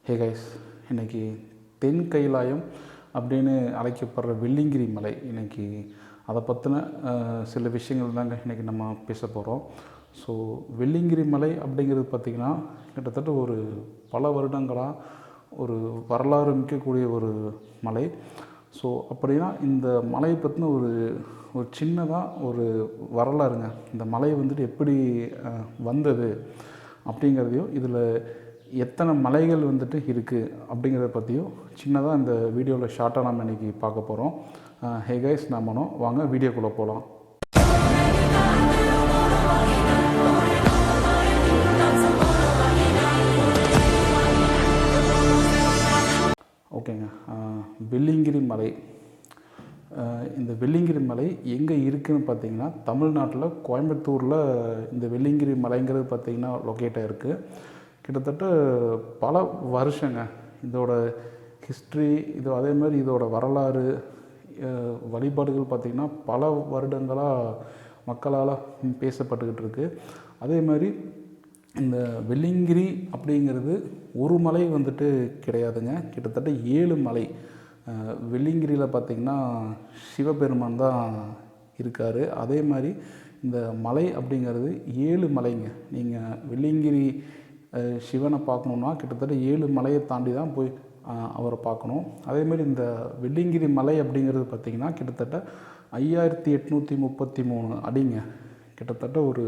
Hey guys, இன்றைக்கி தென் கைலாயம் அப்படின்னு அழைக்கப்படுற வெள்ளிங்கிரி மலை, இன்றைக்கி அதை பற்றின சில விஷயங்கள் தாங்க இன்றைக்கி நம்ம பேச போகிறோம். ஸோ வெள்ளிங்கிரி மலை அப்படிங்கிறது பார்த்திங்கன்னா கிட்டத்தட்ட ஒரு பல வருடங்களாக ஒரு வரலாறு மிக்கக்கூடிய ஒரு மலை. ஸோ அப்படின்னா இந்த மலையை பற்றின ஒரு ஒரு சின்னதாக ஒரு வரலாறுங்க. இந்த மலை வந்துட்டு எப்படி வந்தது அப்படிங்கிறதையும், இதில் எத்தனை மலைகள் வந்துட்டு இருக்குது அப்படிங்கிறத பற்றியும் சின்னதாக இந்த வீடியோவில் ஷார்ட்டாக நம்ம இன்றைக்கி பார்க்க போகிறோம். ஹே கைஸ், நான் மனோ. வாங்க வீடியோக்குள்ளே போகலாம். ஓகேங்க, வெள்ளிங்கிரி மலை. இந்த வெள்ளிங்கிரி மலை எங்கே இருக்குதுன்னு பார்த்தீங்கன்னா, தமிழ்நாட்டில் கோயம்புத்தூரில் இந்த வெள்ளிங்கிரி மலைங்கிறது பார்த்திங்கன்னா லொக்கேட் ஆகிருக்கு. கிட்டத்தட்ட பல வருஷங்க இதோட ஹிஸ்ட்ரி, இது அதே மாதிரி இதோட வரலாறு, வழிபாடுகள் பார்த்திங்கன்னா பல வருடங்களாக மக்களால் பேசப்பட்டுக்கிட்டு இருக்குது. அதே மாதிரி இந்த வெள்ளிங்கிரி அப்படிங்கிறது ஒரு மலை வந்துட்டு கிடையாதுங்க, கிட்டத்தட்ட 7 மலை. வெள்ளிங்கிரியில் பார்த்திங்கன்னா சிவபெருமான் தான் இருக்கார். அதே மாதிரி இந்த மலை அப்படிங்கிறது 7 மலைங்க. நீங்கள் வெள்ளிங்கிரி சிவனை பார்க்கணுன்னா கிட்டத்தட்ட 7 மலையை தாண்டி தான் போய் அவரை பார்க்கணும். அதேமாதிரி இந்த வெள்ளிங்கிரி மலை அப்படிங்கிறது பார்த்திங்கன்னா கிட்டத்தட்ட 5833 அடிங்க. கிட்டத்தட்ட ஒரு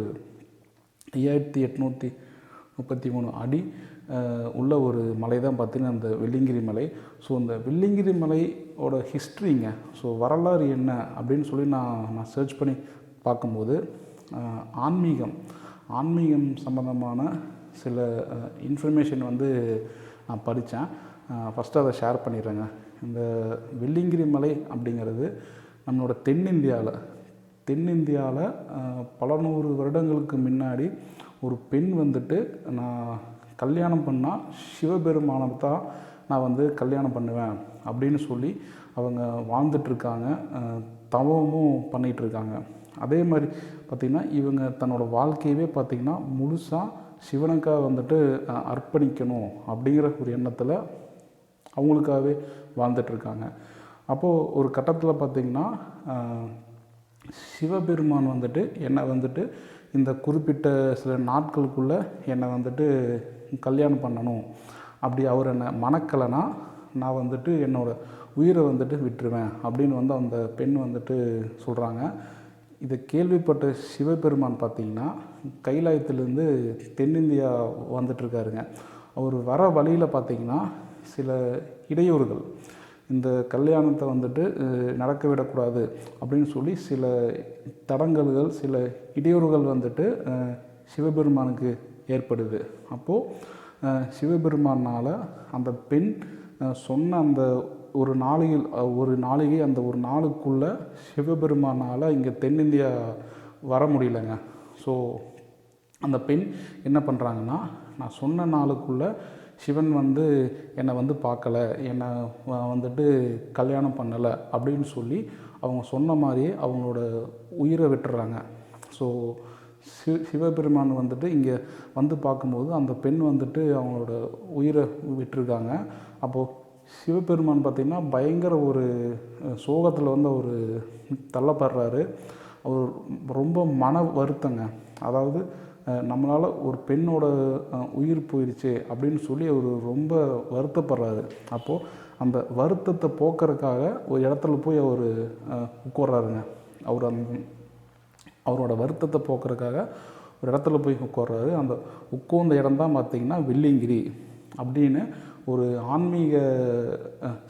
5833 அடி உள்ள ஒரு மலை தான் பார்த்திங்கன்னா இந்த வெள்ளிங்கிரி மலை. ஸோ இந்த வெள்ளிங்கிரி மலையோட ஹிஸ்ட்ரிங்க, ஸோ வரலாறு என்ன அப்படின்னு சொல்லி நான் சர்ச் பண்ணி பார்க்கும்போது ஆன்மீகம் சம்மந்தமான சில இன்ஃபர்மேஷன் நான் படித்தேன். ஃபஸ்ட்டு அதை ஷேர் பண்ணிடுறேங்க. இந்த வெள்ளிங்கிரி மலை அப்படிங்கிறது நம்மளோட தென்னிந்தியாவில் பல நூறு வருடங்களுக்கு முன்னாடி ஒரு பெண் நான் கல்யாணம் பண்ணால் சிவபெருமானை தான் நான் கல்யாணம் பண்ணுவேன் அப்படின்னு சொல்லி அவங்க வாழ்ந்துட்டுருக்காங்க, தவமும் பண்ணிகிட்ருக்காங்க. அதே மாதிரி பார்த்திங்கன்னா இவங்க தன்னோட வாழ்க்கையவே பார்த்திங்கன்னா முழுசாக சிவனுக்காக அர்ப்பணிக்கணும் அப்படிங்கிற ஒரு எண்ணத்தில் அவங்களுக்காகவே வாழ்ந்துட்டுருக்காங்க. அப்போது ஒரு கட்டத்தில் பார்த்திங்கன்னா சிவபெருமான் என்னை இந்த குறிப்பிட்ட சில நாட்களுக்குள்ளே என்னை கல்யாணம் பண்ணணும், அப்படி அவர் என்னை மணக்கலைன்னா நான் என்னோடய உயிரை விட்டுருவேன் அப்படின்னு அந்த பெண் சொல்கிறாங்க. இதை கேள்விப்பட்ட சிவபெருமான் பார்த்திங்கன்னா கைலாயத்திலேருந்து தென்னிந்தியா வந்துட்டுருக்காருங்க. அவர் வர வழியில் பார்த்திங்கன்னா சில இடையூறுகள், இந்த கல்யாணத்தை நடக்க விடக்கூடாது அப்படின்னு சொல்லி சில தடங்கல்கள், சில இடையூறுகள் சிவபெருமானுக்கு ஏற்படுது. அப்போது சிவபெருமானால் அந்த பெண் சொன்ன அந்த ஒரு நாளிகை அந்த ஒரு நாளுக்குள்ளே சிவபெருமானால் இங்கே தென்னிந்தியா வர முடியலைங்க. ஸோ அந்த பெண் என்ன பண்ணுறாங்கன்னா, நான் சொன்ன நாளுக்குள்ளே சிவன் என்னை பார்க்கலை, என்னை கல்யாணம் பண்ணலை அப்படின்னு சொல்லி அவங்க சொன்ன மாதிரியே அவங்களோட உயிரை விட்டுறாங்க. ஸோ சிவபெருமான் இங்கே பார்க்கும்போது அந்த பெண் அவங்களோட உயிரை விட்டுருக்காங்க. அப்போது சிவபெருமான் பார்த்திங்கன்னா பயங்கர ஒரு சோகத்தில் அவர் தள்ளப்படுறாரு. அவர் ரொம்ப மன வருத்தங்க. அதாவது நம்மளால் ஒரு பெண்ணோட உயிர் போயிடுச்சு அப்படின்னு சொல்லி அவர் ரொம்ப வருத்தப்படுறாரு. அப்போது அந்த வருத்தத்தை போக்குறதுக்காக ஒரு இடத்துல போய் அவர் உட்கார்றாருங்க. அவரோட வருத்தத்தை போக்குறதுக்காக ஒரு இடத்துல போய் உட்கார்றாரு. அந்த உட்கார்ந்த இடம் தான் பார்த்திங்கன்னா வெள்ளிங்கிரி அப்படின்னு ஒரு ஆன்மீக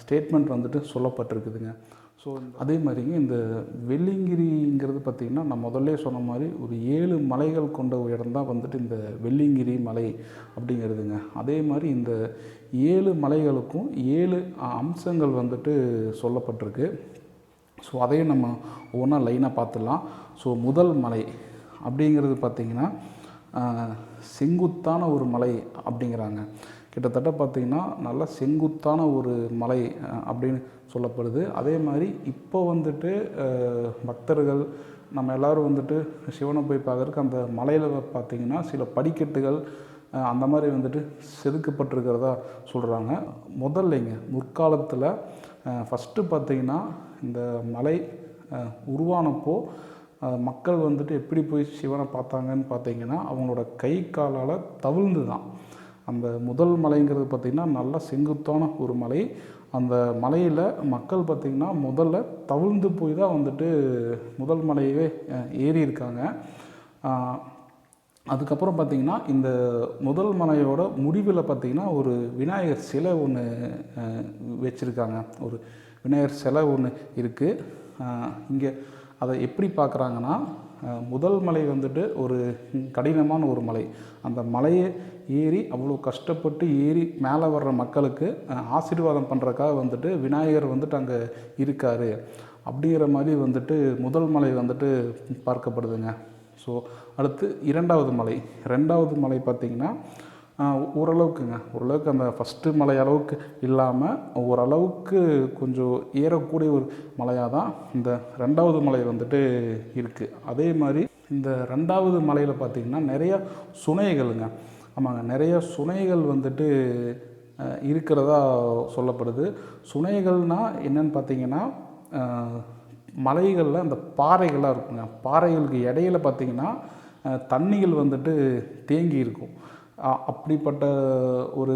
ஸ்டேட்மெண்ட் சொல்லப்பட்டிருக்குதுங்க. ஸோ அதே மாதிரிங்க இந்த வெள்ளிங்கிரிங்கிறது பார்த்திங்கன்னா நான் முதல்ல சொன்ன மாதிரி ஒரு 7 மலைகள் கொண்ட ஒரு இடம் தான் இந்த வெள்ளிங்கிரி மலை அப்படிங்கிறதுங்க. அதே மாதிரி இந்த 7 மலைகளுக்கும் 7 அம்சங்கள் சொல்லப்பட்டிருக்கு. ஸோ அதையும் நம்ம ஒவ்வொன்றா லைனாக பார்த்துடலாம். ஸோ முதல் மலை அப்படிங்கிறது பார்த்திங்கன்னா செங்குத்தான ஒரு மலை அப்படிங்கிறாங்க. கிட்டத்தட்ட பார்த்திங்கன்னா நல்லா செங்குத்தான ஒரு மலை அப்படின்னு சொல்லப்படுது. அதே மாதிரி இப்போ பக்தர்கள் நம்ம எல்லோரும் சிவனை போய் பார்க்குறதுக்கு அந்த மலையில் பார்த்திங்கன்னா சில படிக்கட்டுகள், அந்த மாதிரி வந்துட்டு செதுக்கப்பட்டிருக்கிறதா சொல்கிறாங்க. முதல்லைங்க முற்காலத்தில் ஃபஸ்ட்டு பார்த்திங்கன்னா இந்த மலை உருவானப்போ மக்கள் வந்துட்டு எப்படி போய் சிவனை பார்த்தாங்கன்னு பார்த்திங்கன்னா அவங்களோட கை காலால் தவிழ்ந்து தான். அந்த முதல் மலைங்கிறது பார்த்திங்கன்னா நல்லா செங்குத்தான ஒரு மலை. அந்த மலையில் மக்கள் பார்த்திங்கன்னா முதல்ல தவிழ்ந்து போய் தான் வந்துட்டு முதல் மலையவே ஏறி இருக்காங்க. அதுக்கப்புறம் பார்த்திங்கன்னா இந்த முதல் மலையோட முடிவில் பார்த்திங்கன்னா ஒரு விநாயகர் சிலை ஒன்று வச்சுருக்காங்க. ஒரு விநாயகர் சிலை ஒன்று இருக்குது. இங்கே அதை எப்படி பார்க்குறாங்கன்னா, முதல் மலை வந்துட்டு ஒரு கடினமான ஒரு மலை. அந்த மலையை ஏறி அவ்வளோ கஷ்டப்பட்டு ஏறி மேலே வர்ற மக்களுக்கு ஆசீர்வாதம் பண்ணுறக்காக வந்துட்டு விநாயகர் வந்துட்டு அங்கே இருக்கார் அப்படிங்கிற மாதிரி வந்துட்டு முதல் மலை வந்துட்டு பார்க்கப்படுதுங்க. ஸோ அடுத்து இரண்டாவது மலை பார்த்திங்கன்னா ஓரளவுக்கு அந்த ஃபஸ்ட்டு மலை அளவுக்கு இல்லாமல் ஓரளவுக்கு கொஞ்சம் ஏறக்கூடிய ஒரு மலையாக தான் இந்த ரெண்டாவது மலை வந்துட்டு இருக்குது. அதே மாதிரி இந்த ரெண்டாவது மலையில் பார்த்திங்கன்னா நிறையா சுனைகளுங்க. ஆமாங்க, நிறைய சுனைகள் வந்துட்டு இருக்கிறதா சொல்லப்படுது. சுனைகள்னால் என்னென்னு பார்த்திங்கன்னா மலைகளில் அந்த பாறைகளாக இருக்குங்க. பாறைகளுக்கு இடையில பார்த்திங்கன்னா தண்ணிகள் வந்துட்டு தேங்கி இருக்கும். அப்படிப்பட்ட ஒரு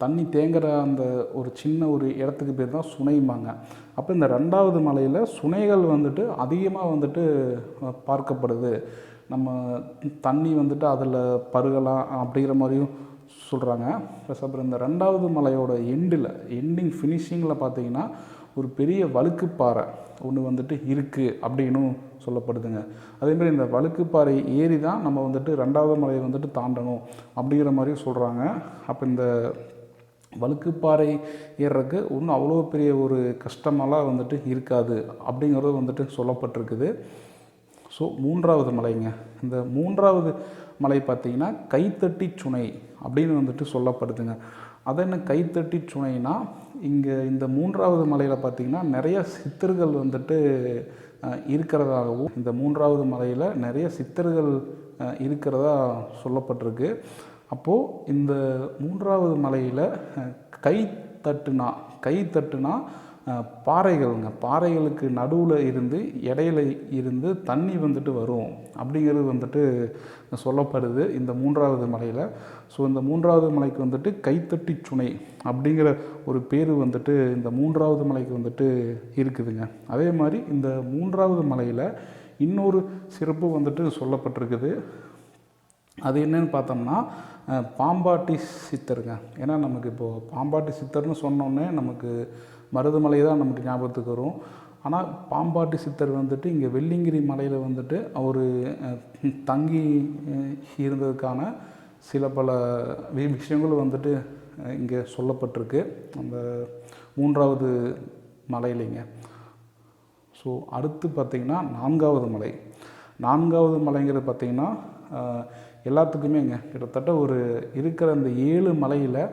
தண்ணி தேங்குகிற அந்த ஒரு சின்ன ஒரு இடத்துக்கு பேர் தான் சுனைம்பாங்க. அப்போ இந்த ரெண்டாவது மலையில் சுனைகள் வந்துட்டு அதிகமாக வந்துட்டு பார்க்கப்படுது. நம்ம தண்ணி வந்துட்டு அதில் பருகலாம் அப்படிங்கிற மாதிரியும் சொல்கிறாங்க. ப்ளஸ் அப்புறம் இந்த ரெண்டாவது மலையோட எண்டிங் ஃபினிஷிங்கில் பார்த்திங்கன்னா ஒரு பெரிய வழுக்குப்பாறை ஒன்று வந்துட்டு இருக்குது அப்படின்னும் சொல்லப்படுதுங்க. அதேமாதிரி இந்த வழுக்குப்பாறை ஏறி தான் நம்ம வந்துட்டு ரெண்டாவது மலையை வந்துட்டு தாண்டணும் அப்படிங்கிற மாதிரியும் சொல்கிறாங்க. அப்போ இந்த வழுக்குப்பாறை ஏறுறதுக்கு ஒன்றும் அவ்வளோ பெரிய ஒரு கஷ்டமெல்லாம் வந்துட்டு இருக்காது அப்படிங்கிறது வந்துட்டு சொல்லப்பட்டிருக்குது. ஸோ மூன்றாவது மலைங்க. இந்த மூன்றாவது மலை பார்த்திங்கன்னா கைத்தட்டி சுனை அப்படின்னு வந்துட்டு சொல்லப்படுதுங்க. அது என்ன கைத்தட்டி சுனைனா, இங்கே இந்த மூன்றாவது மலையில் பார்த்திங்கன்னா நிறைய சித்தர்கள் வந்துட்டு இருக்கிறதாகவும் இந்த மூன்றாவது மலையில் நிறைய சித்தர்கள் இருக்கிறதா சொல்லப்பட்டிருக்கு. அப்போது இந்த மூன்றாவது மலையில் கை தட்டுனா பாறைகளுக்கு நடுவில் இருந்து இடையில இருந்து தண்ணி வந்துட்டு வரும் அப்படிங்கிறது வந்துட்டு சொல்லப்படுது இந்த மூன்றாவது மலையில். ஸோ இந்த மூன்றாவது மலைக்கு வந்துட்டு கைத்தட்டி சுனை அப்படிங்கிற ஒரு பேர் வந்துட்டு இந்த மூன்றாவது மலைக்கு வந்துட்டு இருக்குதுங்க. அதே மாதிரி இந்த மூன்றாவது மலையில் இன்னொரு சிறப்பு வந்துட்டு சொல்லப்பட்டிருக்குது. அது என்னன்னு பார்த்தோம்னா பாம்பாட்டி சித்தருங்க. ஏன்னா நமக்கு இப்போது பாம்பாட்டி சித்தர்னு சொன்னோன்னே நமக்கு மருதமலை தான் நமக்கு ஞாபகத்துக்கு வரும். ஆனால் பாம்பாட்டி சித்தர் வந்துட்டு இங்கே வெள்ளிங்கிரி மலையில் வந்துட்டு அவர் தங்கி இருந்ததுக்கான சில பல விஷயங்கள் வந்துட்டு இங்கே சொல்லப்பட்டிருக்கு அந்த மூன்றாவது மலையிலைங்க. ஸோ அடுத்து பார்த்திங்கன்னா நான்காவது மலைங்கிறது பார்த்திங்கன்னா எல்லாத்துக்குமேங்க கிட்டத்தட்ட ஒரு இருக்கிற அந்த 7 மலையில்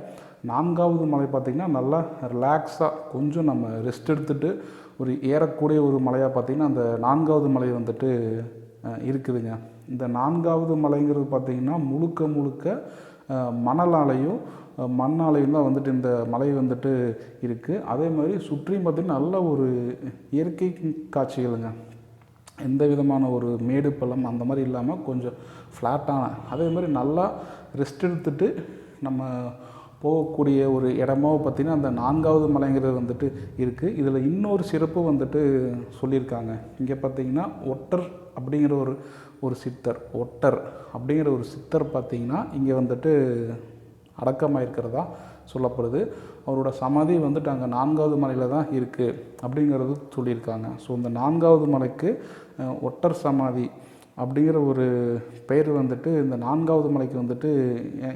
நான்காவது மலை பார்த்திங்கன்னா நல்லா ரிலாக்ஸாக கொஞ்சம் நம்ம ரெஸ்ட் எடுத்துகிட்டு ஒரு ஏறக்கூடிய ஒரு மலையாக பார்த்திங்கன்னா அந்த நான்காவது மலை வந்துட்டு இருக்குதுங்க. இந்த நான்காவது மலைங்கிறது பார்த்திங்கன்னா முழுக்க மணலாலையும் மண்ணாலையும் தான் வந்துட்டு இந்த மலை வந்துட்டு இருக்குது. அதே மாதிரி சுற்றியும் பார்த்திங்கன்னா நல்ல ஒரு இயற்கை காட்சிகளுங்க. எந்த விதமான ஒரு மேடு பள்ளம் அந்த மாதிரி இல்லாமல் கொஞ்சம் ஃப்ளாட்டான, அதே மாதிரி நல்லா ரெஸ்ட் எடுத்துகிட்டு நம்ம போகக்கூடிய ஒரு இடமாக பார்த்திங்கன்னா அந்த நான்காவது மலைங்கிறது வந்துட்டு இருக்குது. இதில் இன்னொரு சிறப்பு வந்துட்டு சொல்லியிருக்காங்க. இங்கே பார்த்திங்கன்னா ஒட்டர் அப்படிங்கிற ஒரு சித்தர் பார்த்திங்கன்னா இங்கே வந்துட்டு அடக்கமாக இருக்கிறதா சொல்லப்படுது. அவரோட சமாதி வந்துட்டு அங்கே நான்காவது மலையில் தான் இருக்குது அப்படிங்கிறது சொல்லியிருக்காங்க. ஸோ இந்த நான்காவது மலைக்கு ஒட்டர் சமாதி அப்படிங்கிற ஒரு பெயர் வந்துட்டு இந்த நான்காவது மலைக்கு வந்துட்டு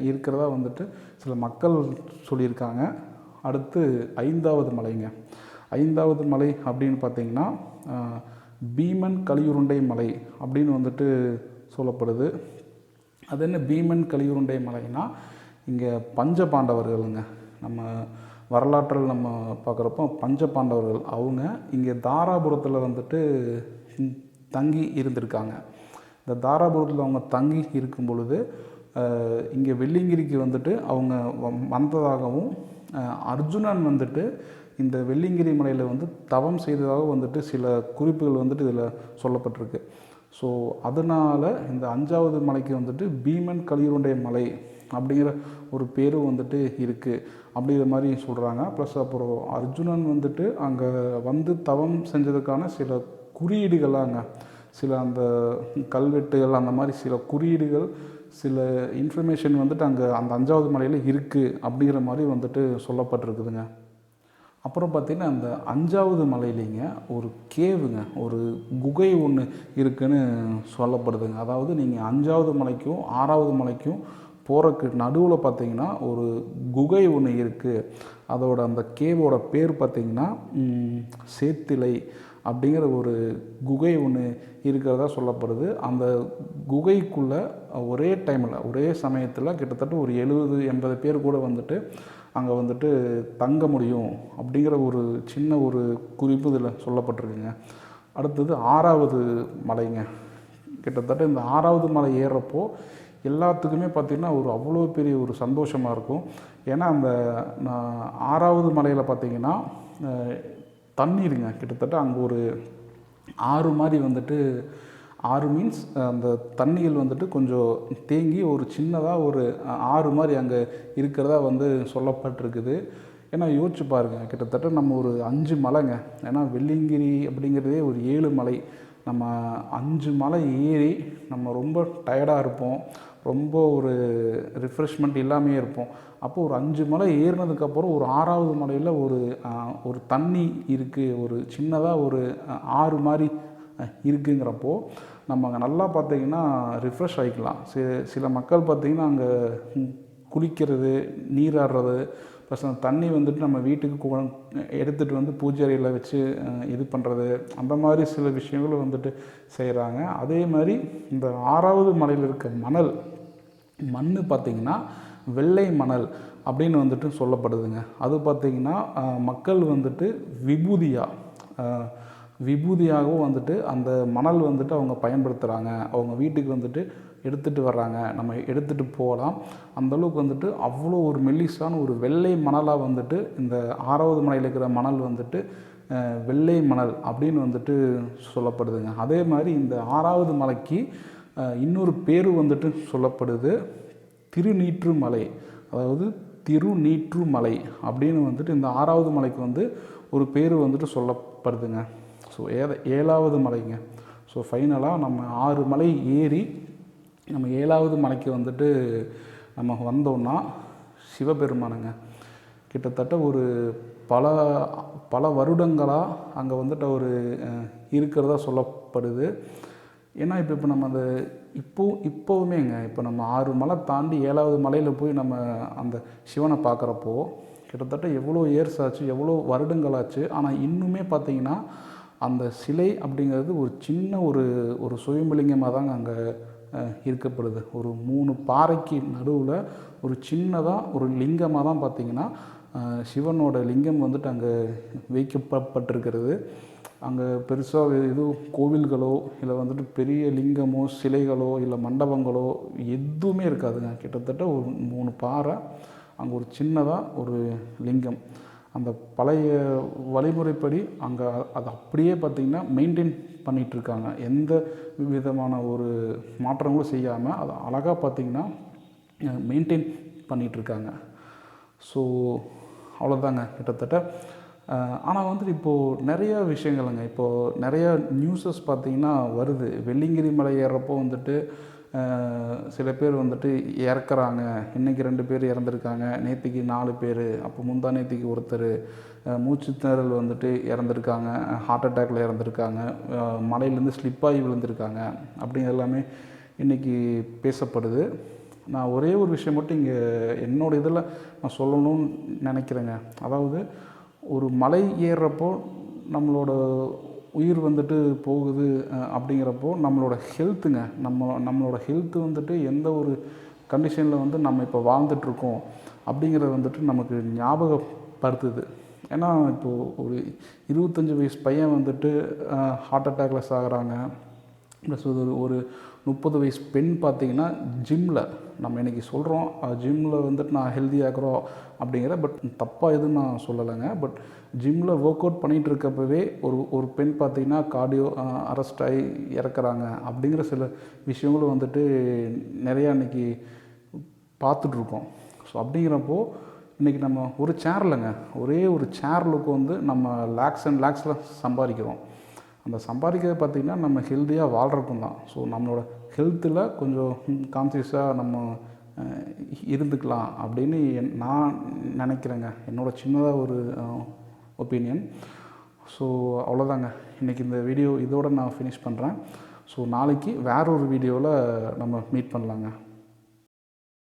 இருக்கிறதா வந்துட்டு சில மக்கள் சொல்லியிருக்காங்க. அடுத்து ஐந்தாவது மலை அப்படின்னு பார்த்திங்கன்னா பீமன் கலியுருண்டை மலை அப்படின்னு வந்துட்டு சொல்லப்படுது. அது என்ன பீமன் கலியுருண்டை மலைனா, இங்கே பஞ்ச பாண்டவர்களுங்க. நம்ம வரலாற்றில் நம்ம பார்க்குறப்போ பஞ்ச பாண்டவர்கள் அவங்க இங்கே தாராபுரத்தில் வந்துட்டு தங்கி இருந்திருக்காங்க. இந்த தாராபுரத்தில் அவங்க தங்கி இருக்கும் பொழுது இங்கே வெள்ளிங்கிரிக்கு வந்துட்டு அவங்க வந்ததாகவும், அர்ஜுனன் வந்துட்டு இந்த வெள்ளிங்கிரி மலையில் வந்து தவம் செய்ததாக வந்துட்டு சில குறிப்புகள் வந்துட்டு இதில் சொல்லப்பட்டிருக்கு. ஸோ அதனால் இந்த 5வது மலைக்கு வந்துட்டு பீமன் கலியுருண்டை மலை அப்படிங்கிற ஒரு பேரும் வந்துட்டு இருக்குது அப்படிங்கிற மாதிரி சொல்கிறாங்க. ப்ளஸ் அப்புறம் அர்ஜுனன் வந்துட்டு அங்கே வந்து தவம் செஞ்சதுக்கான சில குறியீடுகளாங்க, சில அந்த கல்வெட்டுகள், அந்த மாதிரி சில குறியீடுகள், சில இன்ஃபர்மேஷன் வந்துட்டு அங்கே அந்த 5வது மலையில் இருக்குது அப்படிங்கிற மாதிரி வந்துட்டு சொல்லப்பட்டிருக்குதுங்க. அப்புறம் பார்த்திங்கன்னா அந்த 5வது மலையிலிங்க ஒரு கேவுங்க, ஒரு குகை ஒன்று இருக்குதுன்னு சொல்லப்படுதுங்க. அதாவது நீங்கள் 5வது மலைக்கும் 6வது மலைக்கும் போகிறக்கு நடுவில் பார்த்திங்கன்னா ஒரு குகை ஒன்று இருக்குது. அதோட அந்த கேவோட பேர் பார்த்திங்கன்னா சேத்திலை அப்படிங்கிற ஒரு குகை ஒன்று இருக்கிறதா சொல்லப்படுது. அந்த குகைக்குள்ளே ஒரே டைமில், ஒரே சமயத்தில் கிட்டத்தட்ட ஒரு 70-80 பேர் கூட வந்துட்டு அங்கே வந்துட்டு தங்க முடியும் அப்படிங்கிற ஒரு சின்ன ஒரு குறிப்பு இதில் சொல்லப்பட்டிருக்குங்க. அடுத்தது 6வது மலைங்க. கிட்டத்தட்ட இந்த 6வது மலை ஏறுறப்போ எல்லாத்துக்குமே பார்த்திங்கன்னா ஒரு அவ்வளோ பெரிய ஒரு சந்தோஷமாக இருக்கும். ஏன்னா அந்த 6வது மலையில் பார்த்திங்கன்னா தண்ணீருங்க, கிட்டத்தட்ட அங்கே ஒரு ஆறு மாதிரி வந்துட்டு, ஆறு மீன்ஸ் அந்த தண்ணிகள் வந்துட்டு கொஞ்சம் தேங்கி ஒரு சின்னதாக ஒரு ஆறு மாதிரி அங்கே இருக்கிறதா வந்து சொல்லப்பட்டிருக்குது. ஏன்னா யோசிச்சு பாருங்கள், கிட்டத்தட்ட நம்ம ஒரு 5 மலைங்க. ஏன்னா வெள்ளிங்கிரி அப்படிங்கிறதே ஒரு 7 மலை. நம்ம 5 மலை ஏறி நம்ம ரொம்ப டயர்டாக இருப்போம், ரொம்ப ஒரு ரிஃப்ரெஷ்மெண்ட் இல்லாமே இருப்போம். அப்போது ஒரு 5 மலை ஏறினதுக்கப்புறம் ஒரு 6வது மலையில் ஒரு தண்ணி இருக்குது, ஒரு சின்னதாக ஒரு ஆறு மாதிரி இருக்குங்கிறப்போ நம்ம அங்கே நல்லா பார்த்திங்கன்னா ரிஃப்ரெஷ் ஆகிக்கலாம். சில மக்கள் பார்த்திங்கன்னா அங்கே குளிக்கிறது, நீராடுறது, ப்ளஸ் அந்த தண்ணி வந்துட்டு நம்ம வீட்டுக்கு எடுத்துகிட்டு வந்து பூஜை அறையில் வச்சு இது பண்ணுறது, அந்த மாதிரி சில விஷயங்களும் வந்துட்டு செய்கிறாங்க. அதே மாதிரி இந்த 6வது மலையில் இருக்க மண் பார்த்திங்கன்னா வெள்ளை மணல் அப்படின்னு வந்துட்டு சொல்லப்படுதுங்க. அது பார்த்திங்கன்னா மக்கள் வந்துட்டு விபூதியாகவும் வந்துட்டு அந்த மணல் வந்துட்டு அவங்க பயன்படுத்துகிறாங்க. அவங்க வீட்டுக்கு வந்துட்டு எடுத்துகிட்டு வர்றாங்க, நம்ம எடுத்துகிட்டு போகலாம். அந்தளவுக்கு வந்துட்டு அவ்வளோ ஒரு மெல்லிசான ஒரு வெள்ளை மணலாக வந்துட்டு இந்த 6வது மலையில் இருக்கிற மணல் வந்துட்டு வெள்ளை மணல் அப்படின்னு வந்துட்டு சொல்லப்படுதுங்க. அதே மாதிரி இந்த 6வது மலைக்கு இன்னொரு பேர் வந்துட்டு சொல்லப்படுது, திருநீற்றுமலை. அதாவது திருநீற்றுமலை அப்படின்னு வந்துட்டு இந்த 6வது மலைக்கு வந்து ஒரு பேர் வந்துட்டு சொல்லப்படுதுங்க. ஸோ 7வது மலைங்க. ஸோ ஃபைனலாக நம்ம 6 மலை ஏறி நம்ம 7வது மலைக்கு வந்துட்டு நம்ம வந்தோம்னா சிவபெருமானுங்க. கிட்டத்தட்ட ஒரு பல வருடங்களாக அங்கே வந்துட்டு ஒரு இருக்கிறதா சொல்லப்படுது. ஏன்னா இப்போ நம்ம அந்த இப்போவுமேங்க, இப்போ நம்ம 6 மலை தாண்டி 7வது மலையில் போய் நம்ம அந்த சிவனை பார்க்குறப்போ கிட்டத்தட்ட எவ்வளோ இயர்ஸ் ஆச்சு, எவ்வளோ வருடங்களாச்சு. ஆனால் இன்னுமே பார்த்திங்கன்னா அந்த சிலை அப்படிங்கிறது ஒரு சின்ன ஒரு சுயம்பலிங்கமாக தாங்க அங்கே இருக்கப்படுது. ஒரு 3 பாறைக்கு நடுவில் ஒரு சின்னதாக ஒரு லிங்கமாக தான் பார்த்திங்கன்னா சிவனோட லிங்கம் வந்துட்டு அங்கே வைக்கப்பட்டிருக்கிறது. அங்கே பெருசாக எதுவும் கோவில்களோ இல்லை வந்துட்டு பெரிய லிங்கமோ சிலைகளோ இல்லை மண்டபங்களோ எதுவுமே இருக்காதுங்க. கிட்டத்தட்ட ஒரு 3 பாறை, அங்கே ஒரு சின்னதாக ஒரு லிங்கம். அந்த பழைய வழிமுறைப்படி அங்கே அது அப்படியே பார்த்திங்கன்னா மெயின்டைன் பண்ணிகிட்ருக்காங்க. எந்த விதமான ஒரு மாற்றங்களும் செய்யாமல் அதை அழகாக பார்த்திங்கன்னா மெயின்டைன் பண்ணிகிட்ருக்காங்க. ஸோ அவ்வளோதாங்க கிட்டத்தட்ட. ஆனால் வந்துட்டு இப்போது நிறையா விஷயங்கள்ங்க, இப்போது நிறையா நியூஸஸ் பார்த்திங்கன்னா வருது. வெள்ளிங்கிரி மலை ஏறுறப்போ வந்துட்டு சில பேர் வந்துட்டு இறக்குறாங்க. இன்றைக்கி 2 பேர் இறந்துருக்காங்க, நேற்றுக்கு 4 பேர், அப்போ முந்தா நேற்றுக்கு ஒருத்தர் மூச்சு திணறல் வந்துட்டு இறந்துருக்காங்க, ஹார்ட் அட்டாக்கில் இறந்துருக்காங்க, மலையிலேருந்து ஸ்லிப்பாகி விழுந்திருக்காங்க அப்படிங்கிற எல்லாமே இன்றைக்கி பேசப்படுது. நான் ஒரே ஒரு விஷயம் மட்டும் இங்கே என்னோடய இதில் நான் சொல்லணும்னு நினைக்கிறேங்க. அதாவது ஒரு மலை ஏறுறப்போ நம்மளோட உயிர் வந்துட்டு போகுது அப்படிங்கிறப்போ நம்மளோட ஹெல்த்துங்க, நம்மளோட ஹெல்த்து வந்துட்டு எந்த ஒரு கண்டிஷனில் வந்து நம்ம இப்போ வாழ்ந்துட்டுருக்கோம் அப்படிங்கிறத வந்துட்டு நமக்கு ஞாபகப்படுத்துது. ஏன்னா இப்போது ஒரு 25 வயசு பையன் வந்துட்டு ஹார்ட் அட்டாக்கில் சாகுறாங்க, ப்ளஸ் ஒரு 30 வயசு பெண் பார்த்திங்கன்னா ஜிம்மில் நம்ம இன்றைக்கி சொல்கிறோம் ஜிம்மில் வந்துட்டு நான் ஹெல்த்தியாக இருக்கிறோம் அப்படிங்கிற, பட் தப்பாக எதுவும் நான் சொல்லலைங்க. பட் ஜிம்மில் ஒர்க் அவுட் பண்ணிகிட்டு இருக்கப்பவே ஒரு பெண் பார்த்திங்கன்னா கார்டியோ அரெஸ்ட் ஆகி இறக்குறாங்க அப்படிங்கிற சில விஷயங்களும் வந்துட்டு நிறையா இன்றைக்கி பார்த்துட்ருக்கோம். ஸோ அப்படிங்கிறப்போ இன்றைக்கி நம்ம ஒரு சேரில்ங்க, ஒரே ஒரு சேர்லுக்கு வந்து நம்ம லேக்ஸ் அண்ட் லேக்ஸில் சம்பாதிக்கிறோம். அந்த சம்பாதிக்கிறது பார்த்திங்கன்னா நம்ம ஹெல்த்தியாக வாழ்கிறக்கும் தான். ஸோ நம்மளோட ஹெல்த்தில் கொஞ்சம் கான்சியஸாக நம்ம இருந்துக்கலாம் அப்படின்னு நான் நினைக்கிறேங்க. என்னோடய சின்னதாக ஒரு ஒப்பீனியன். ஸோ அவ்வளோதாங்க, இன்றைக்கி இந்த வீடியோ இதோடு நான் ஃபினிஷ் பண்ணுறேன். ஸோ நாளைக்கு வேற ஒரு வீடியோவில் நம்ம மீட் பண்ணலாங்க.